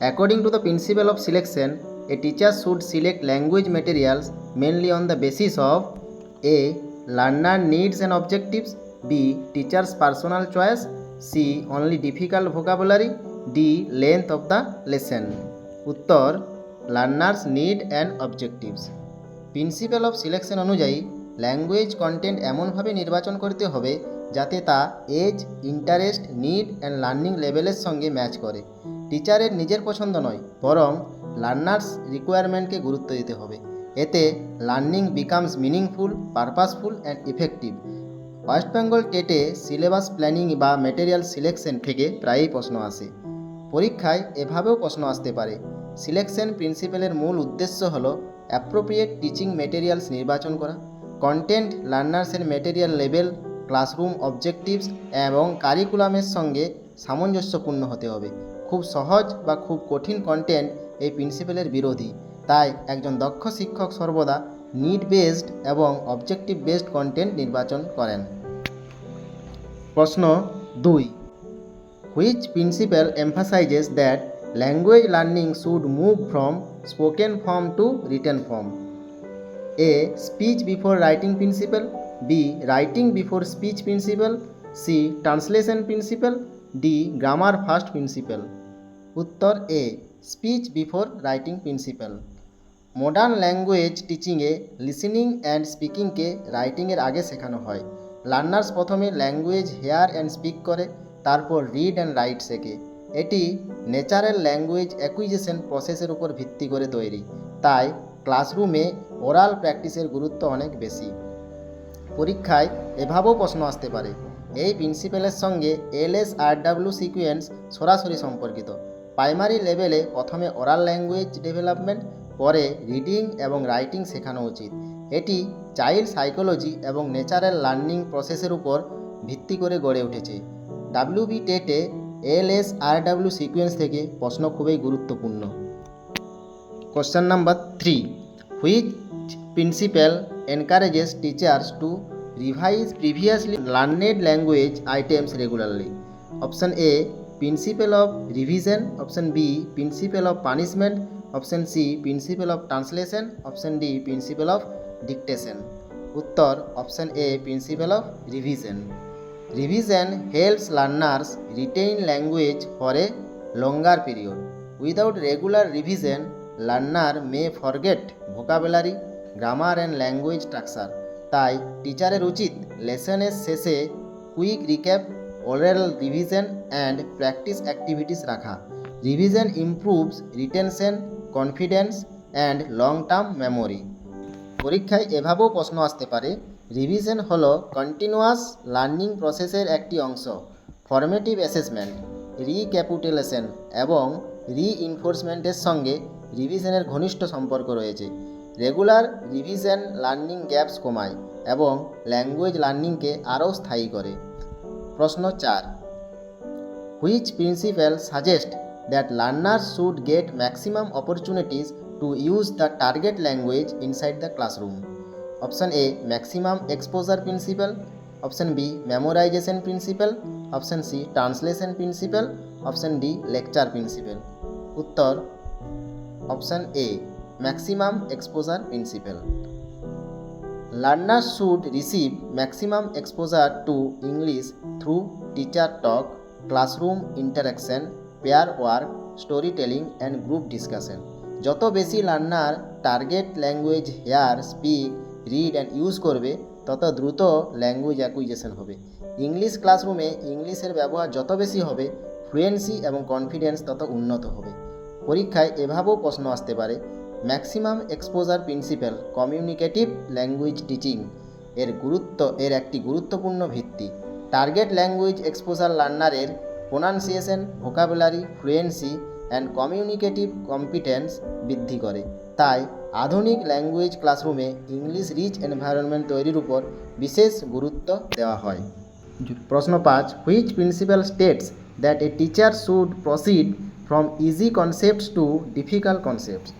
According to the principle of selection, a teacher should select language materials mainly on the basis of A. Learner needs and objectives, B. Teacher's personal choice, C. Only difficult vocabulary, D. Length of the lesson. উত্তর learners need and objectives. Principle of selection অনুযায়ী language content এমনভাবে নির্বাচন করতে হবে যাতে তা age, interest, need and learning লেভেলের সঙ্গে ম্যাচ করে। টিচারের নিজের পছন্দ নয়, বরং লার্নার্স রিকোয়ারমেন্টকে গুরুত্ব দিতে হবে। এতে learning becomes meaningful, purposeful and effective. West Bengal টেটে সিলেবাস প্ল্যানিং বা ম্যাটেরিয়াল সিলেকশন থেকে প্রায়ই প্রশ্ন আসে। পরীক্ষায় এভাবেও প্রশ্ন আসতে পারে। সিলেকশন প্রিন্সিপালের মূল উদ্দেশ্য হলো অ্যাপ্রোপ্রিয়েট টিচিং মেটেরিয়ালস নির্বাচন করা, কন্টেন্ট লার্নার্সের মেটেরিয়াল লেভেল, ক্লাসরুম অবজেক্টিভস এবং কারিকুলামের সঙ্গে সামঞ্জস্যপূর্ণ হতে হবে। খুব সহজ বা খুব কঠিন কন্টেন্ট এই প্রিন্সিপালের বিরোধী। তাই একজন দক্ষ শিক্ষক সর্বদা নিড বেসড এবং অবজেক্টিভ বেসড কন্টেন্ট নির্বাচন করেন। প্রশ্ন 2. Which principle emphasizes that language learning should move from spoken form to written form? A. Speech before writing principle, B. Writing before speech principle, C. Translation principle, D. Grammar first principle. উত্তর A. Speech before writing principle. Modern language টিচিংয়ে listening and স্পিকিংকে রাইটিংয়ের আগে শেখানো হয়। Learners প্রথমে language hair and speak করে, তারপর রিড অ্যান্ড রাইট শেখে। এটি ন্যাচারাল ল্যাঙ্গুয়েজ অ্যাকুইজিশন প্রসেসের উপর ভিত্তি করে তৈরি। তাই ক্লাসরুমে ওরাল প্র্যাকটিসের গুরুত্ব অনেক বেশি। পরীক্ষায় এভাবেও প্রশ্ন আসতে পারে। এই প্রিন্সিপালের সঙ্গে LSRW সিকোয়েন্স সরাসরি সম্পর্কিত। প্রাইমারি লেভেলে প্রথমে ওরাল ল্যাঙ্গুয়েজ ডেভেলপমেন্ট, পরে রিডিং এবং রাইটিং শেখানো উচিত। এটি চাইল্ড সাইকোলজি এবং ন্যাচারাল লার্নিং প্রসেসের উপর ভিত্তি করে গড়ে উঠেছে। WB টেটে LSRW সিকোয়েন্স থেকে প্রশ্ন খুবই গুরুত্বপূর্ণ। Question number 3. Which principle encourages teachers to revise previously learned language items regularly? Option A. Principle of revision, option B. Principle of punishment, option C. Principle of translation, option D. Principle of dictation. উত্তর option A. Principle of revision. Revision helps learners retain language for a longer period. Without regular revision learner may forget vocabulary, grammar and language structure. তাই টিচারের উচিত লেসনের শেষে quick recap, oral revision and practice activities রাখা। Revision improves retention, confidence and long term memory. পরীক্ষায় এভাবেও প্রশ্ন আসতে পারে। রিভিশন হলো কন্টিনিউয়াস লার্নিং প্রসেসের একটি অংশ। ফর্মেটিভ অ্যাসেসমেন্ট, রিক্যাপিটুলেশন এবং রিইনফোর্সমেন্টের সঙ্গে রিভিশনের ঘনিষ্ঠ সম্পর্ক রয়েছে। রেগুলার রিভিশন লার্নিং গ্যাপস কমায় এবং ল্যাঙ্গুয়েজ লার্নিংকে আরও স্থায়ী করে। প্রশ্ন 4. Which principle suggest that learners should get maximum opportunities to use the target language inside the classroom? Option A. Maximum exposure principle, option B. Memorisation principle, option C. Translation principle, option D. Lecture principle. উত্তর option A. Maximum exposure principle. Learners should receive maximum exposure to English through teacher talk, classroom interaction, pair work, storytelling and group discussion. যত বেশি learner target language hear, speak, read and use করবে, তত দ্রুত language acquisition হবে। English ক্লাসরুমে ইংলিশের ব্যবহার যত বেশি হবে, ফ্লুয়েন্সি এবং কনফিডেন্স তত উন্নত হবে। পরীক্ষায় এভাবেও প্রশ্ন আসতে পারে। Maximum exposure principle communicative language teaching এর একটি গুরুত্বপূর্ণ ভিত্তি। টার্গেট ল্যাঙ্গুয়েজ এক্সপোজার লার্নারের pronunciation, vocabulary, fluency and communicative competence বৃদ্ধি করে। তাই আধুনিক ল্যাঙ্গুয়েজ ক্লাসরুমে ইংলিশ রিচ এনভায়রনমেন্ট তৈরির উপর বিশেষ গুরুত্ব দেওয়া হয়। প্রশ্ন 5. Which principle states that a teacher should proceed from easy concepts to difficult concepts?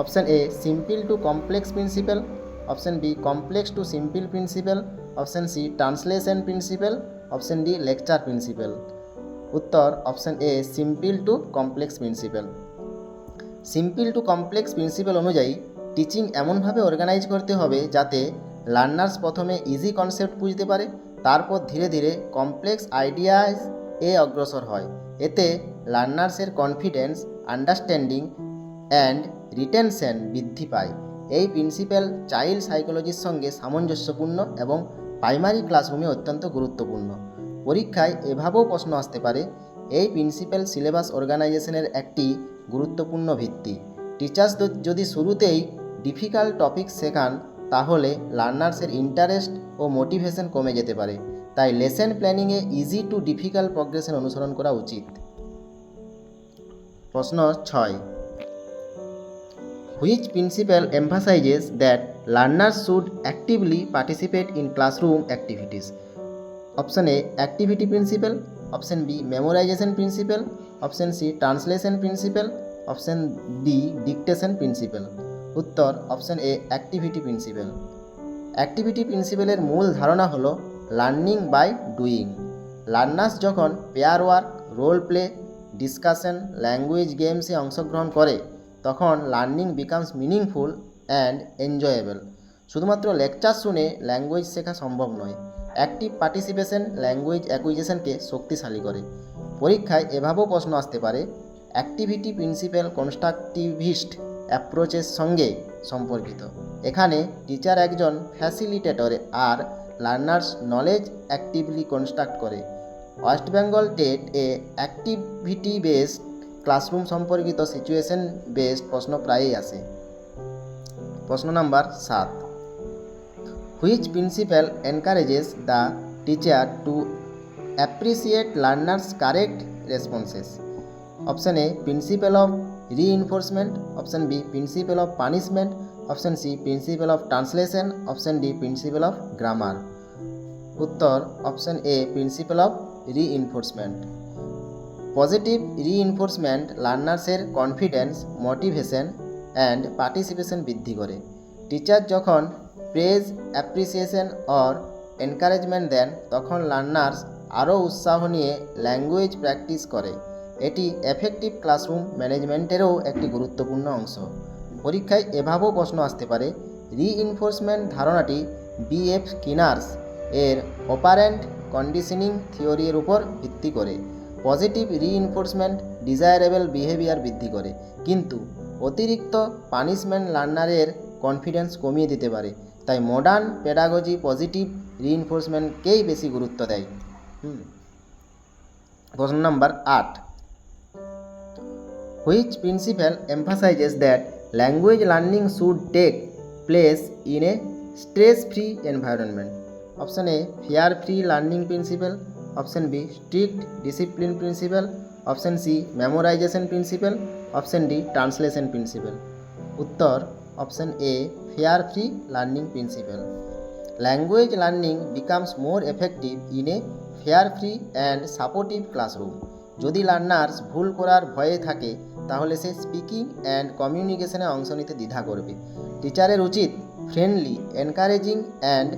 Option A. Simple to complex principle, option B. Complex to simple principle, option C. Translation principle, option D. Lecture principle. উত্তর option A. Simple to complex principle. Simple to complex principle অনুযায়ী teaching এমনভাবে organise করতে হবে যাতে learners প্রথমে easy concept বুঝতে পারে, তারপর ধীরে ধীরে কমপ্লেক্স আইডিয়াস এ অগ্রসর হয়। এতে লার্নার্সের কনফিডেন্স, আন্ডারস্ট্যান্ডিং অ্যান্ড রিটেনশন বৃদ্ধি পায়। এই প্রিন্সিপাল চাইল্ড সাইকোলজির সঙ্গে সামঞ্জস্যপূর্ণ এবং প্রাইমারি ক্লাসরুমে অত্যন্ত গুরুত্বপূর্ণ। পরীক্ষায় এভাবেও প্রশ্ন আসতে পারে, এই প্রিন্সিপাল সিলেবাস অর্গানাইজেশনের একটি গুরুত্বপূর্ণ ভিত্তি। টিচার্স যদি শুরুতেই ডিফিকাল্ট টপিক শেখান তাহলে লার্নার্সের ইন্টারেস্ট ও মোটিভেশন কমে যেতে পারে। তাই লেসন প্ল্যানিংয়ে ইজি টু ডিফিকাল্ট প্রগ্রেশন অনুসরণ করা উচিত। প্রশ্ন 6, which principle emphasises that learners should actively participate in classroom activities? Option A activity principle, option B memorisation principle, option C translation principle, option D dictation principle. উত্তর option A activity principle. Activity প্রিন্সিপালের মূল ধারণা হলো learning by doing. Learners যখন pair work, role play, discussion, language গেমসে অংশগ্রহণ করে তখন learning becomes meaningful and enjoyable. শুধুমাত্র লেকচার শুনে ল্যাঙ্গুয়েজ শেখা সম্ভব নয়। অ্যাক্টিভ পার্টিসিপেশন ল্যাঙ্গুয়েজ অ্যাকুইজিশনকে শক্তিশালী করে। পরীক্ষায় এভাবেও প্রশ্ন আসতে পারে, অ্যাক্টিভিটি প্রিন্সিপাল কনস্ট্রাকটিভিস্ট অ্যাপ্রোচের সঙ্গে সম্পর্কিত। এখানে টিচার একজন ফ্যাসিলিটেটর আর লার্নার্স নলেজ অ্যাক্টিভলি কনস্ট্রাক্ট করে। ওয়েস্ট বেঙ্গল টেট এ অ্যাক্টিভিটি বেসড ক্লাসরুম সম্পর্কিত সিচুয়েশন বেসড প্রশ্ন প্রায়ই আসে। প্রশ্ন number 7, which principle encourages the teacher to appreciate learners correct responses? Option A principle of reinforcement, option B principle of punishment, option C principle of translation, option D principle of grammar. উত্তর option A principle of reinforcement. Positive reinforcement লার্নার্সের confidence, motivation and participation বৃদ্ধি করে। Teacher যখন praise, appreciation or encouragement দেন তখন learners আরও উৎসাহ নিয়ে language practice করে। এটি এফেক্টিভ ক্লাসরুম ম্যানেজমেন্টেরও একটি গুরুত্বপূর্ণ অংশ। পরীক্ষায় এভাবেও প্রশ্ন আসতে পারে, রিইনফোর্সমেন্ট ধারণাটি বি.এফ. স্কিনার্স এর অপারেন্ট কন্ডিশনিং থিওরির উপর ভিত্তি করে। পজিটিভ রিইনফোর্সমেন্ট ডিজায়ারেবল বিহেভিয়ার বৃদ্ধি করে, কিন্তু অতিরিক্ত পানিশমেন্ট লার্নারের কনফিডেন্স কমিয়ে দিতে পারে। তাই মডার্ন পেডাগজি পজিটিভ রিইনফোর্সমেন্টকেই বেশি গুরুত্ব দেয়। প্রশ্ন number 8, which principle emphasises that language learning should take place in a stress free environment? Option A fear free learning principle, option B strict discipline principle, option C memorisation principle, option D translation principle. উত্তর option A fear free learning principle. Language learning becomes more effective in a fear free and supportive classroom. যদি লার্নার্স ভুল করার ভয়ে থাকে তাহলে সে speaking and কমিউনিকেশনে অংশ নিতে দ্বিধা করবে। টিচারের উচিত friendly, encouraging and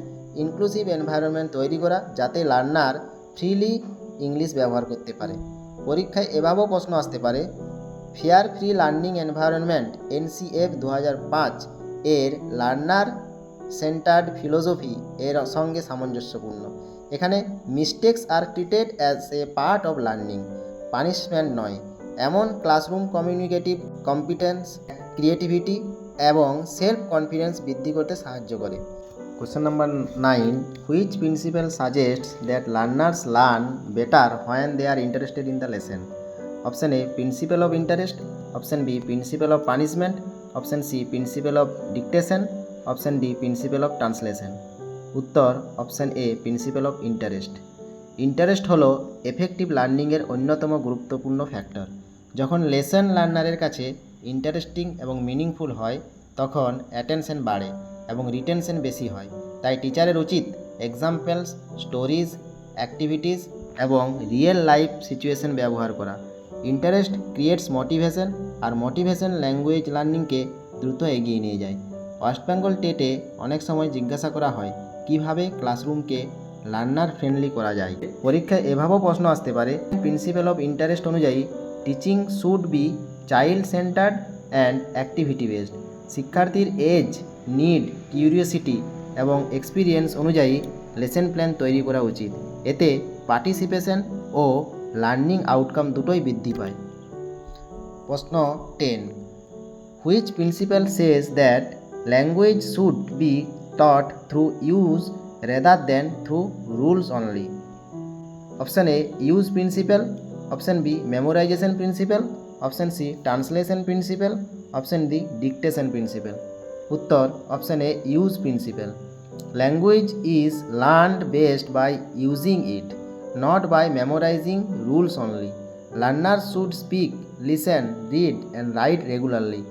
inclusive environment তৈরি করা যাতে লার্নার ফ্রিলি ইংলিশ ব্যবহার করতে পারে। পরীক্ষায় এভাবেও প্রশ্ন আসতে পারে, fair free learning environment NCF 2005 এর লার্নার সেন্টার্ড ফিলোসফি এর সঙ্গে সামঞ্জস্যপূর্ণ। এখানে mistakes R treated as a part of learning, punishment নয়। এমন ক্লাসরুম কমিউনিকেটিভ কম্পিটেন্স, ক্রিয়েটিভিটি এবং সেলফ কনফিডেন্স বৃদ্ধি করতে সাহায্য করে। Question number 9, which principle suggests that learners learn better when they are interested in the lesson? Option A principle of interest, option B principle of punishment, option C principle of dictation, option D principle of translation. উত্তর option A principle of interest. Interest হলো effective লার্নিংয়ের অন্যতম গুরুত্বপূর্ণ factor. যখন lesson লার্নারের কাছে interesting এবং meaningful হয় তখন attention বাড়ে এবং রিটেনশন বেশি হয়। তাই টিচারের উচিত এক্সাম্পলস, স্টোরিজ, অ্যাক্টিভিটিস এবং রিয়েল লাইফ সিচুয়েশন ব্যবহার করা। ইন্টারেস্ট ক্রিয়েটস মোটিভেশন, আর মোটিভেশন ল্যাঙ্গুয়েজ লার্নিংকে দ্রুত এগিয়ে নিয়ে যায়। ওয়েস্ট বেঙ্গল টেটে অনেক সময় জিজ্ঞাসা করা হয় কিভাবে ক্লাসরুমকে লার্নার ফ্রেন্ডলি করা যায়। পরীক্ষায় এভাবেও প্রশ্ন আসতে পারে, প্রিন্সিপাল অফ ইন্টারেস্ট অনুযায়ী teaching should B child centred and activity based. শিক্ষার্থীর এজ, নিড, কিউরিওসিটি এবং এক্সপিরিয়েন্স অনুযায়ী লেসন প্ল্যান তৈরি করা উচিত। এতে পার্টিসিপেশন ও লার্নিং আউটকাম দুটোই বৃদ্ধি পায়। প্রশ্ন 10, which principle says that language should be taught through use rather than through rules only? Option A use principle, option B memorisation principle, option C translation principle, option D dictation principle. উত্তর option A use principle. Language is learned based by using it, not by memorizing rules only. Learners should speak, listen, read and write regularly.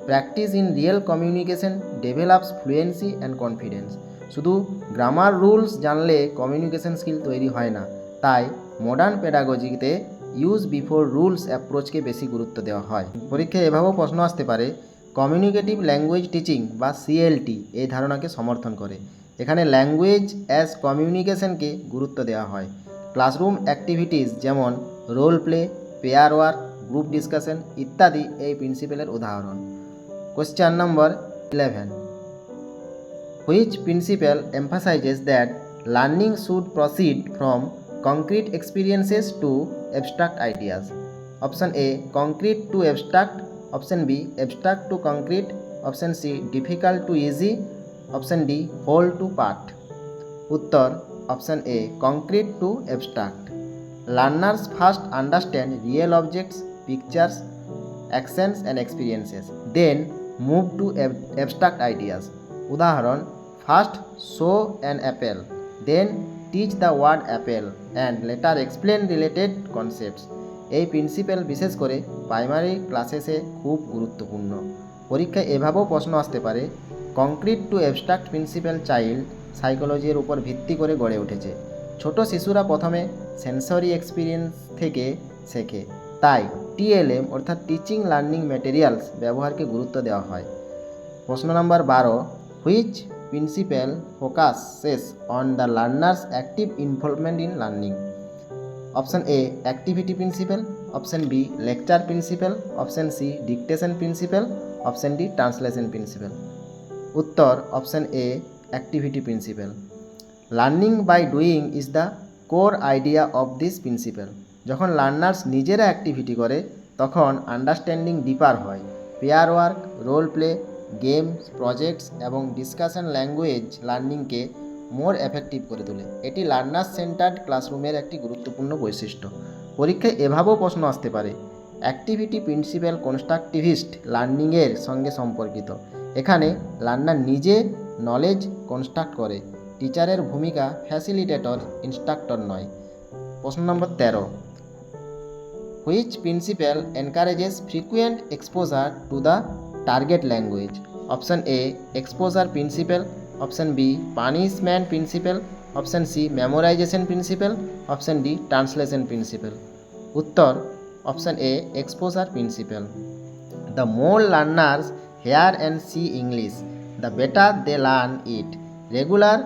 Practice in real communication develops fluency and confidence. শুধু grammar rules জানলে communication skill তৈরি হয় না, তাই modern পেডাগজিতে use before rules অ্যাপ্রোচকে বেশি গুরুত্ব দেওয়া হয়। পরীক্ষায় এভাবেও প্রশ্ন আসতে পারে, কমিউনিকেটিভ ল্যাঙ্গুয়েজ টিচিং বা সিএলটি এই ধারণাকে সমর্থন করে। এখানে ল্যাঙ্গুয়েজ অ্যাজ কমিউনিকেশনকে গুরুত্ব দেওয়া হয়। ক্লাসরুম অ্যাক্টিভিটিস যেমন role play, pair work, group discussion ইত্যাদি এই প্রিন্সিপালের উদাহরণ। Question number 11, which principle emphasises that learning should proceed from concrete experiences to abstract ideas? Option A concrete to abstract, option B abstract to concrete, option C difficult to easy, option D whole to part. উত্তর option A concrete to abstract. Learners first understand real objects, pictures, actions and experiences, then move to abstract ideas. উদাহরণ, first show an apple, then teach the word apple and later explain related concepts. এই principle বিশেষ করে primary ক্লাসেসে খুব গুরুত্বপূর্ণ। পরীক্ষায় এভাবেও প্রশ্ন আসতে পারে, concrete to abstract principle child সাইকোলজির উপর ভিত্তি করে গড়ে উঠেছে। ছোট শিশুরা প্রথমে সেন্সরি এক্সপিরিয়েন্স থেকে শেখে, তাই টিএলএম অর্থাৎ টিচিং লার্নিং ম্যাটেরিয়ালস ব্যবহারকে গুরুত্ব দেওয়া হয়। প্রশ্ন number 12, which principle focuses on the learners active involvement in learning? Option A activity principle, option B lecture principle, option C dictation principle, option D translation principle. উত্তর option A activity principle. Learning by doing is the core idea of this principle. যখন learners নিজেরা activity করে তখন understanding deeper হয়। Pair work, role play, games, projects এবং discussion language লার্নিংকে more effective করে তোলে। এটি লার্নার্স সেন্টার্ড ক্লাসরুমের একটি গুরুত্বপূর্ণ বৈশিষ্ট্য। পরীক্ষায় এভাবেও প্রশ্ন আসতে পারে, অ্যাক্টিভিটি প্রিন্সিপাল কনস্ট্রাকটিভিস্ট লার্নিংয়ের সঙ্গে সম্পর্কিত। এখানে লার্নার নিজে নলেজ কনস্ট্রাক্ট করে, টিচারের ভূমিকা ফ্যাসিলিটেটর, ইনস্ট্রাক্টর নয়। প্রশ্ন number 13, which principle encourages frequent exposure to the target language? Option A exposure principle, option B punishment principle, option C memorisation principle, option D translation principle. উত্তর option A exposure principle. The more learners hear and see English, the better they learn it. Regular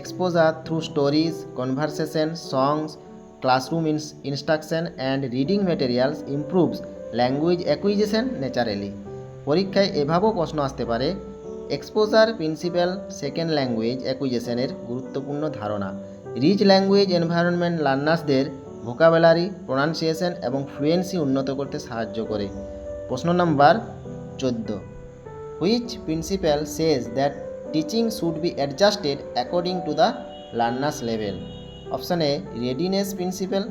exposure through stories, conversation, songs, classroom instruction and reading materials improves language acquisition naturally. পরীক্ষায় এভাবেও প্রশ্ন আসতে পারে, exposure principle second language অ্যাকুইজিশনের গুরুত্বপূর্ণ ধারণা। Rich language environment লার্নার্সদের vocabulary, pronunciation এবং ফ্লুয়েন্সি উন্নত করতে সাহায্য করে। প্রশ্ন number 14, which principle says that teaching should be adjusted according to the learners level? Option A readiness principle,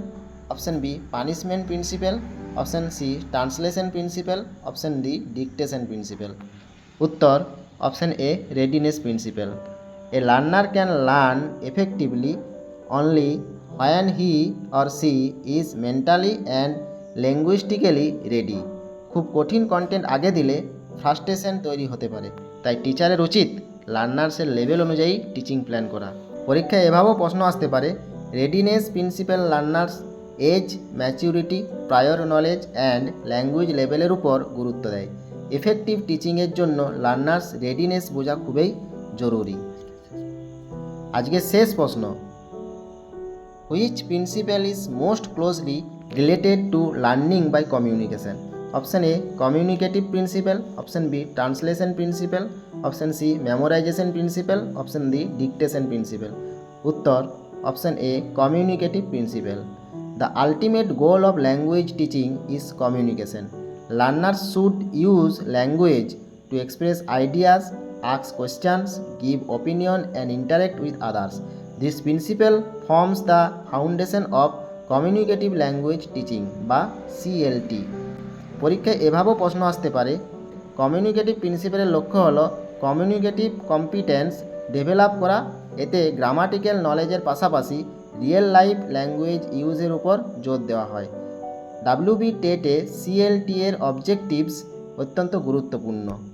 option B punishment principle, option C translation principle, option D dictation principle. উত্তর option A readiness principle. A learner can learn effectively only when he or she is mentally and linguistically ready. খুব কঠিন content আগে দিলে frustration তৈরি হতে পারে, তাই টিচারের উচিত লার্নার্সের লেভেল অনুযায়ী টিচিং প্ল্যান করা। পরীক্ষায় এভাবেও প্রশ্ন আসতে পারে, readiness principle learners age, maturity, prior knowledge and language লেভেলের উপর গুরুত্ব দেয়। এফেক্টিভ টিচিংয়ের জন্য লার্নার্স রেডিনেস বোঝা খুবই জরুরি। আজকে শেষ প্রশ্ন, which principle is most closely related to learning by communication? Option A communicative principle, option B translation principle, option C memorisation principle, option D dictation principle. উত্তর option A communicative principle. The ultimate goal of language teaching is communication. Learners should use language to express ideas, ask questions, give opinion and interact with others. This principle forms the foundation of communicative language teaching বা CLT। পরীক্ষায় এভাবেও প্রশ্ন আসতে পারে, communicative প্রিন্সিপালের লক্ষ্য হলো communicative competence develop করা, এতে গ্রামাটিক্যাল নলেজের পাশাপাশি রিয়েল লাইফ ল্যাঙ্গুয়েজ ইউজের উপর জোর দেওয়া হয়। WB টেটে CLT এর অবজেক্টিভস অত্যন্ত গুরুত্বপূর্ণ।